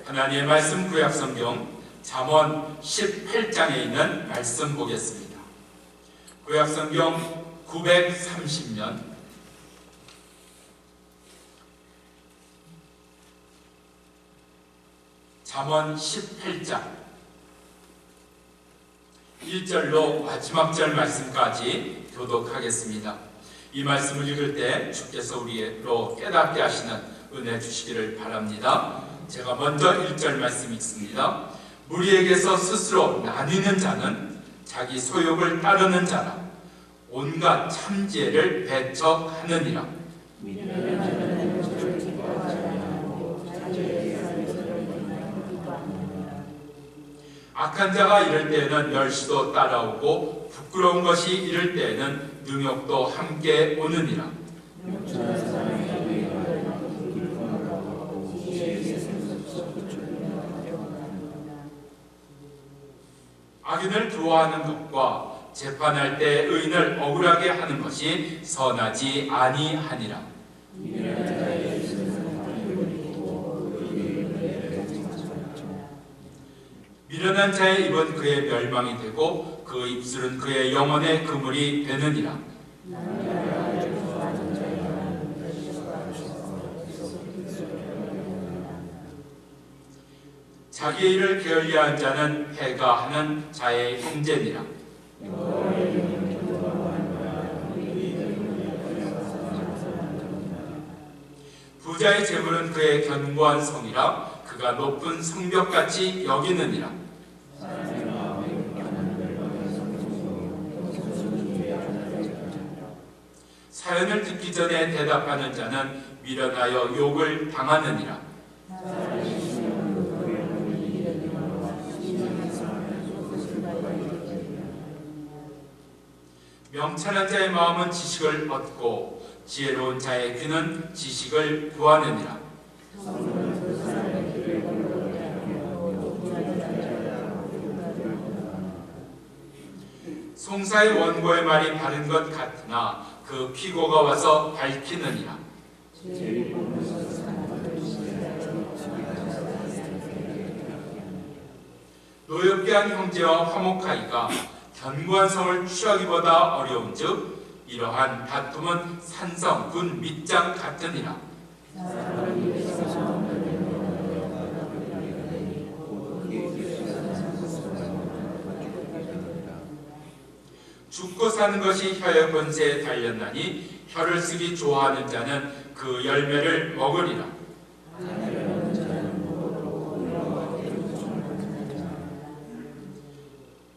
하나님의 말씀 구약성경 잠언 18장에 있는 말씀 보겠습니다. 구약성경 930면 잠언 18장 1절로 마지막 절 말씀까지 교독하겠습니다. 이 말씀을 읽을 때 주께서 우리로 깨닫게 하시는 은혜 주시기를 바랍니다. 제가 먼저 1절 말씀 읽습니다. 무리에게서 스스로 나뉘는 자는 자기 소욕을 따르는 자라 온갖 참지혜를 배척하느니라. 악한 자가 이럴 때에는 멸시도 따라오고 부끄러운 것이 이럴 때에는 능욕도 함께 오느니라. 악인을 두어하는 것과 재판할 때 의인을 억울하게 하는 것이 선하지 아니하니라. 미련한 자의 입은 그의 멸망이 되고 그 입술은 그의 영혼의 그물이 되느니라. 자기의 일을 게을리한 자는 해가 하는 자의 형제니라. 부자의 재물은 그의 견고한 성이라 그가 높은 성벽같이 여기느니라. 사연을 듣기 전에 대답하는 자는 미련하여 욕을 당하느니라. 명철한 자의 마음은 지식을 얻고 지혜로운 자의 귀는 지식을 구하느니라. 송사의 원고의 말이 바른 것 같으나 그 피고가 와서 밝히느니라. 노엽게 한 형제와 화목하기가 견고한 성을 취하기보다 어려운즉 이러한 다툼은 산성 군 밑장 같으니라. 죽고 사는 것이 혀의 권세에 달렸나니 혀를 쓰기 좋아하는 자는 그 열매를 먹으리라.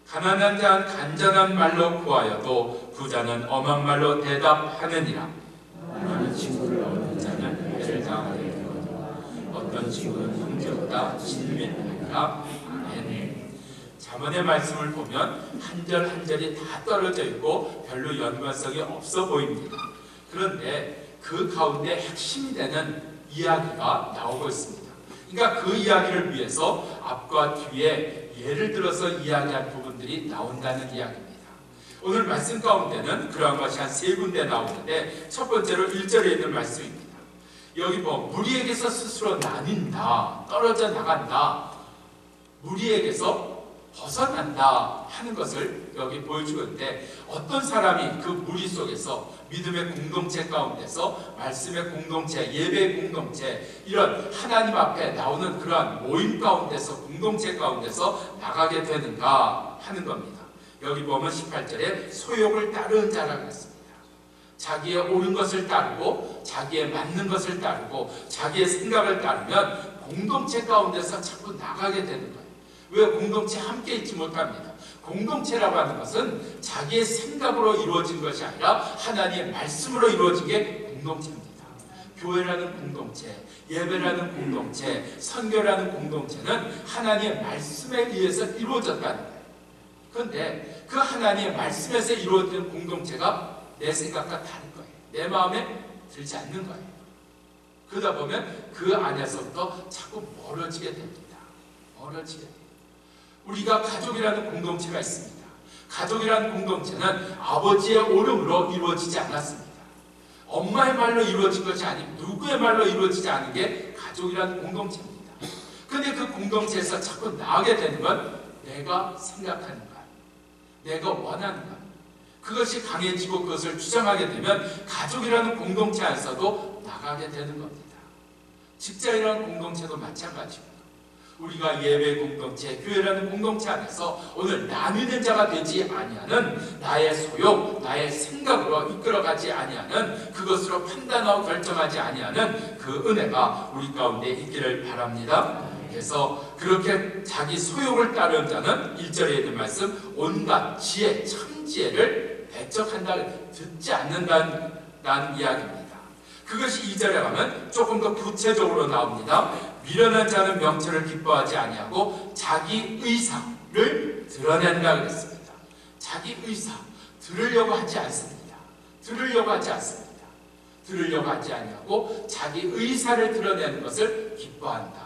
가난한 자는 간절한 말로 구하여도 부자는 엄한 말로 대답하느니라. 많은 친구를 얻는 자는 해를 당하게 되거니와 어떤 친구는 형제보다 친밀하니라. 아멘. 잠언의 말씀을 보면 한 절 한 절이 다 떨어져 있고 별로 연관성이 없어 보입니다. 그런데 그 가운데 핵심이 되는 이야기가 나오고 있습니다. 그러니까 그 이야기를 위해서 앞과 뒤에 예를 들어서 이야기한 부분들이 나온다는 이야기입니다. 오늘 말씀 가운데는 그러한 것이 한 세 군데 나오는데 첫 번째로 1절에 있는 말씀입니다. 여기 무리에게서 스스로 나뉜다, 떨어져 나간다, 무리에게서 벗어난다 하는 것을 여기 보여주고 있는데 어떤 사람이 그 무리 속에서 믿음의 공동체 가운데서 말씀의 공동체, 예배의 공동체 이런 하나님 앞에 나오는 그러한 모임 가운데서 공동체 가운데서 나가게 되는가 하는 겁니다. 여기 보면 18절에 소욕을 따르는 자라고 했습니다. 자기의 옳은 것을 따르고 자기의 맞는 것을 따르고 자기의 생각을 따르면 공동체 가운데서 자꾸 나가게 되는 거예요. 왜 공동체 함께 있지 못합니다. 공동체라고 하는 것은 자기의 생각으로 이루어진 것이 아니라 하나님의 말씀으로 이루어진 게 공동체입니다. 교회라는 공동체, 예배라는 공동체, 선교라는 공동체는 하나님의 말씀에 의해서 이루어졌다는 거예요. 그런데 그 하나님의 말씀에서 이루어진 공동체가 내 생각과 다른 거예요. 내 마음에 들지 않는 거예요. 그러다 보면 그 안에서부터 자꾸 멀어지게 됩니다. 멀어지게 됩니다. 우리가 가족이라는 공동체가 있습니다. 가족이라는 공동체는 아버지의 오름으로 이루어지지 않았습니다. 엄마의 말로 이루어진 것이 아니고 누구의 말로 이루어지지 않은 게 가족이라는 공동체입니다. 그런데 그 공동체에서 자꾸 나가게 되는 건 내가 생각하는 것, 내가 원하는 것, 그것이 강해지고 그것을 주장하게 되면 가족이라는 공동체 안에서도 나가게 되는 겁니다. 직장이라는 공동체도 마찬가지입니다. 우리가 예배 공동체, 교회라는 공동체 안에서 오늘 나누는 자가 되지 아니하는 나의 소욕, 나의 생각으로 이끌어가지 아니하는 그것으로 판단하고 결정하지 아니하는 그 은혜가 우리 가운데 있기를 바랍니다. 그래서 그렇게 자기 소욕을 따르는 자는 1절에 있는 말씀 온갖 지혜, 참지혜를 배척한다, 듣지 않는다는 이야기입니다. 그것이 2절에 가면 조금 더 구체적으로 나옵니다. 미련한 자는 명철을 기뻐하지 아니하고 자기 의사를 드러낸다 그랬습니다. 자기 의사, 들으려고 하지 않습니다. 들으려고 하지 않습니다. 들으려고 하지 아니하고 자기 의사를 드러내는 것을 기뻐한다.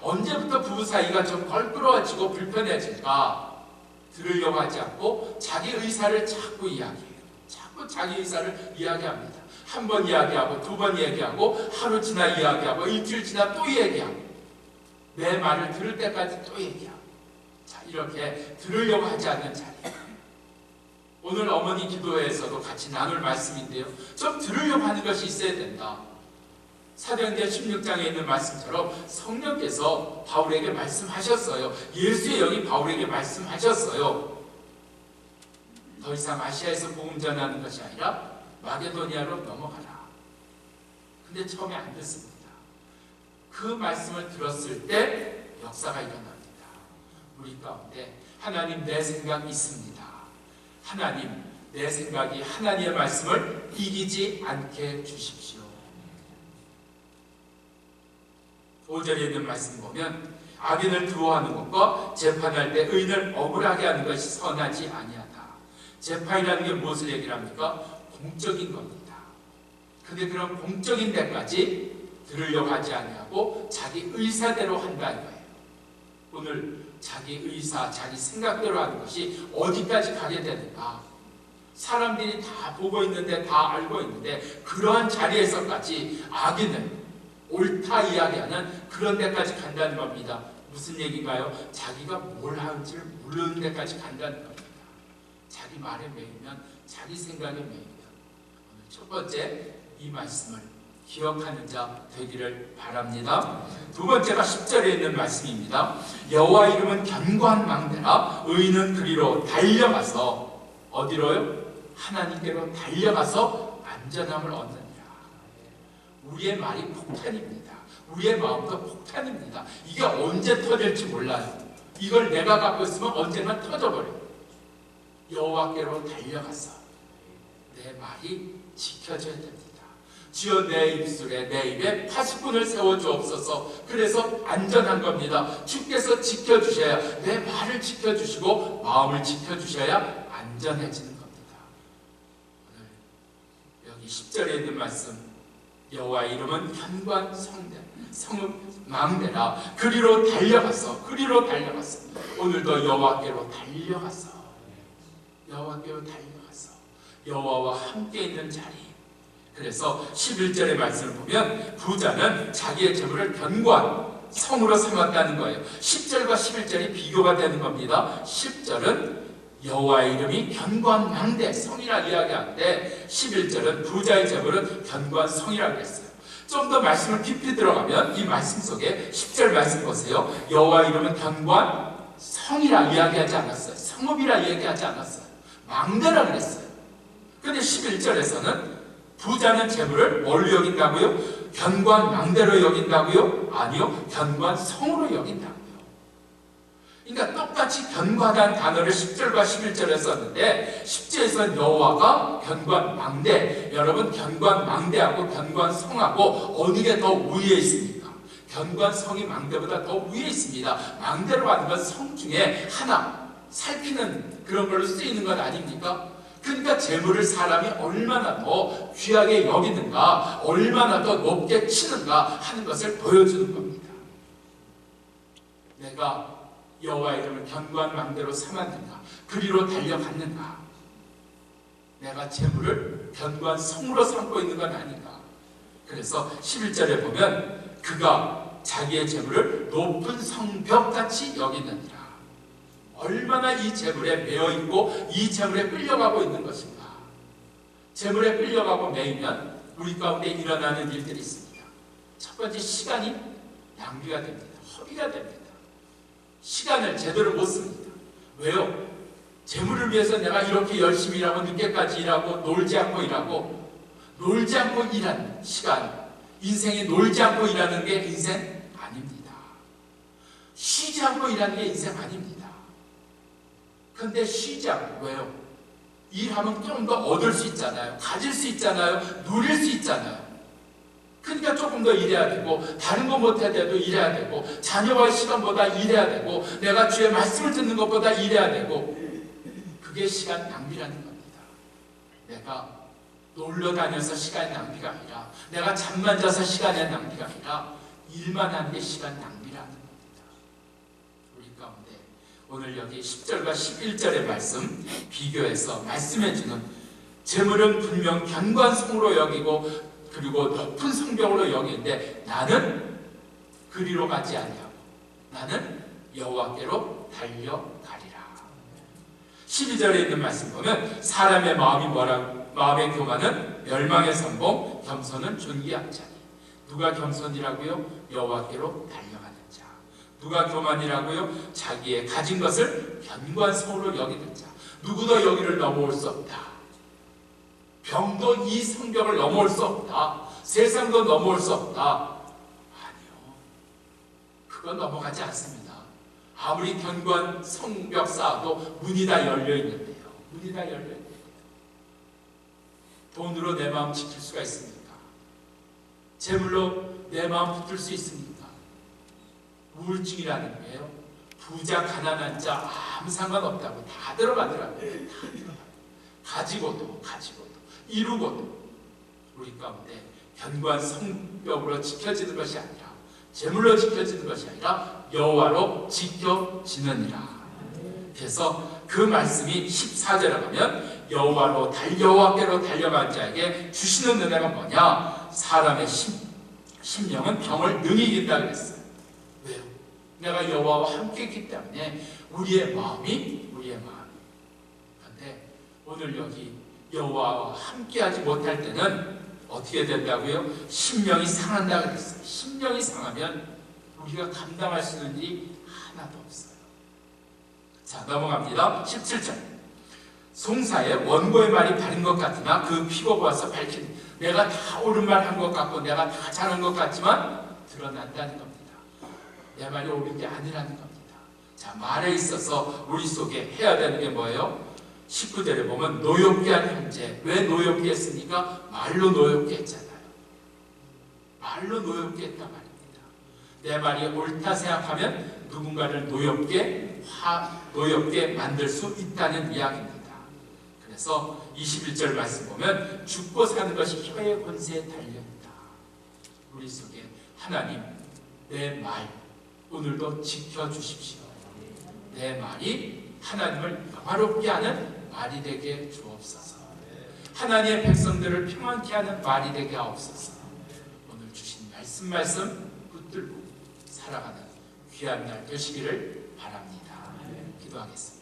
언제부터 부부 사이가 좀 껄끄러워지고 불편해질까? 들으려고 하지 않고 자기 의사를 자꾸 이야기해요. 자꾸 자기 의사를 이야기합니다. 한 번 이야기하고 두 번 얘기하고 하루 지나 이야기하고 일주일 지나 또 얘기하고 내 말을 들을 때까지 또 얘기하고, 자, 이렇게 들으려고 하지 않는 자리. 오늘 어머니 기도회에서도 같이 나눌 말씀인데요, 좀 들으려고 하는 것이 있어야 된다. 사도행전 16장에 있는 말씀처럼 성령께서 바울에게 말씀하셨어요. 예수의 영이 바울에게 말씀하셨어요. 더 이상 아시아에서 복음 전하는 것이 아니라 마게도니아로 넘어가라. 근데 처음에 안 듣습니다. 그 말씀을 들었을 때 역사가 일어납니다. 우리 가운데 하나님 내 생각이 있습니다. 하나님 내 생각이 하나님의 말씀을 이기지 않게 주십시오. 5절에 있는 말씀 보면 악인을 두어하는 것과 재판할 때 의인을 억울하게 하는 것이 선하지 아니하다. 재판이라는 게 무엇을 얘기를 합니까? 공적인 겁니다. 근데 그런 공적인 데까지 들으려고 하지 아니하고 자기 의사대로 한다는 거예요. 오늘 자기 의사, 자기 생각대로 하는 것이 어디까지 가게 되는가? 사람들이 다 보고 있는데, 다 알고 있는데 그러한 자리에서까지 악인은 옳다 이야기하는 그런 데까지 간다는 겁니다. 무슨 얘기인가요? 자기가 뭘 하는지를 모르는 데까지 간다는 겁니다. 자기 말에 매이면, 자기 생각에 매이면. 오늘 첫 번째 이 말씀을 기억하는 자 되기를 바랍니다. 두 번째가 10절에 있는 말씀입니다. 여호와 이름은 견고한망대라 의인은 그리로 달려가서, 어디로요? 하나님께로 달려가서 안전함을 얻느니라. 우리의 말이 폭탄입니다. 우리의 마음도 폭탄입니다. 이게 언제 터질지 몰라요. 이걸 내가 갖고 있으면 언젠가 터져버려요. 여호와께로 달려가서 내 말이 지켜져야 됩니다. 주여 내 입술에, 내 입에 파수꾼을 세워주옵소서. 그래서 안전한 겁니다. 주께서 지켜주셔야, 내 말을 지켜주시고 마음을 지켜주셔야 안전해지는 겁니다. 오늘 여기 10절에 있는 말씀, 여호와 이름은 견고한 망대라 그리로 달려가서, 그리로 달려가서. 오늘도 여호와께로 달려가서, 여호와께로 달려가서 여호와와 함께 있는 자리. 그래서 11절의 말씀을 보면 부자는 자기의 재물을 견고한 성으로 삼았다는 거예요. 10절과 11절이 비교가 되는 겁니다. 10절은 여호와의 이름이 견고한 망대, 성이라 이야기하는데 11절은 부자의 재물은 견고한 성이라고 했어요. 좀 더 말씀을 깊이 들어가면 이 말씀 속에 10절 말씀 보세요. 여호와의 이름은 견고한 성이라 이야기하지 않았어요. 성읍이라 이야기하지 않았어요. 망대라 그랬어요. 근데 11절에서는 부자는 재물을 뭘로 여긴다고요? 견고한 망대로 여긴다고요? 아니요, 견고한 성으로 여긴다고요. 그러니까 똑같이 견고하다는 단어를 10절과 11절에 썼는데 10절에서는 여호와가 견고한 망대, 여러분 견고한 망대하고 견고한 성하고 어느 게 더 위에 있습니까? 견고한 성이 망대보다 더 위에 있습니다. 망대로 하는 건 성 중에 하나, 살피는 그런 걸로 쓰이는 것 아닙니까? 그러니까 재물을 사람이 얼마나 더 귀하게 여기는가, 얼마나 더 높게 치는가 하는 것을 보여주는 겁니다. 내가 여호와의 이름을 견고한 망대로 삼았는가, 그리로 달려갔는가, 내가 재물을 견고한 성으로 삼고 있는 건 아닌가. 그래서 11절에 보면 그가 자기의 재물을 높은 성벽같이 여기느니라. 얼마나 이 재물에 매여있고 이 재물에 끌려가고 있는 것인가. 재물에 끌려가고 매이면 우리 가운데 일어나는 일들이 있습니다. 첫 번째, 시간이 낭비가 됩니다. 허비가 됩니다. 시간을 제대로 못 씁니다. 왜요? 재물을 위해서 내가 이렇게 열심히 일하고 늦게까지 일하고 놀지 않고 일하는 시간, 인생이 놀지 않고 일하는 게 인생 아닙니다. 쉬지 않고 일하는 게 인생 아닙니다. 근데 쉬지 않고, 왜요? 일하면 좀 더 얻을 수 있잖아요. 가질 수 있잖아요. 누릴 수 있잖아요. 그러니까 조금 더 일해야 되고, 다른 거 못해도 일해야 되고, 자녀와의 시간보다 일해야 되고, 내가 주의 말씀을 듣는 것보다 일해야 되고, 그게 시간 낭비라는 겁니다. 내가 놀러 다녀서 시간의 낭비가 아니라, 내가 잠만 자서 시간의 낭비가 아니라, 일만 하는 게 시간 낭비라는 겁니다. 우리 가운데 오늘 여기 10절과 11절의 말씀 비교해서 말씀해주는, 재물은 분명 견고한성으로 여기고 그리고 높은 성벽으로 여기는데 나는 그리로 가지 아니하고 나는 여호와께로 달려가리라. 12절에 있는 말씀 보면 사람의 마음의 교만은 멸망의 선봉, 겸손은 존귀의 앞자리. 누가 겸손이라고요? 여호와께로 달려가는 자. 누가 교만이라고요? 자기의 가진 것을 견고한 성으로 여기는 자. 누구도 여기를 넘어올 수 없다. 병도 이 성벽을 넘어올 수 없다. 세상도 넘어올 수 없다. 아니요. 그건 넘어가지 않습니다. 아무리 견고한 성벽 쌓아도 문이 다 열려 있는데요. 문이 다 열려 있는데요. 돈으로 내 마음 지킬 수가 있습니까? 재물로 내 마음 붙들 수 있습니까? 우울증이라는 게요. 부자, 가난한 자 아무 상관없다고 다 들어가더라고요. 다 들어가요. 가지고도 이루고도 우리 가운데 견고한 성벽으로 지켜지는 것이 아니라, 재물로 지켜지는 것이 아니라 여호와로 지켜지느니라. 그래서 그 말씀이 14절에 가면 여호와께로 달려간 자에게 주시는 은혜가 뭐냐? 사람의 심령은 병을 능히 이긴다 그랬어요. 왜요? 내가 여호와와 함께 있기 때문에 우리의 마음이. 그런데 오늘 여기 여호와와 함께하지 못할 때는 어떻게 된다고요? 심령이 상한다 그랬어요. 심령이 상하면 우리가 감당할 수 있는 일이 하나도 없어요. 자, 넘어갑니다. 17절. 송사에 원고의 말이 바른 것 같으나 그 피고 보아서 밝힌, 내가 다 옳은 말 한 것 같고 내가 다 잘한 것 같지만 드러난다는 겁니다. 내 말이 옳은 게 아니라는 겁니다. 자, 말에 있어서 우리 속에 해야 되는 게 뭐예요? 19절에 보면 노엽게 한 형제. 왜 노엽게 했습니까? 말로 노엽게 했잖아요. 말로 노엽게 했단 말입니다. 내 말이 옳다 생각하면 누군가를 노엽게 만들 수 있다는 이야기입니다. 그래서 21절 말씀 보면 죽고 사는 것이 혀의 권세에 달려있다. 우리 속에 하나님, 내 말 오늘도 지켜주십시오. 내 말이 하나님을 영화롭게 하는 말이 되게 주옵소서. 하나님의 백성들을 평안케 하는 말이 되게 하옵소서. 오늘 주신 말씀 붙들고 살아가는 귀한 날 되시기를 바랍니다. 기도하겠습니다.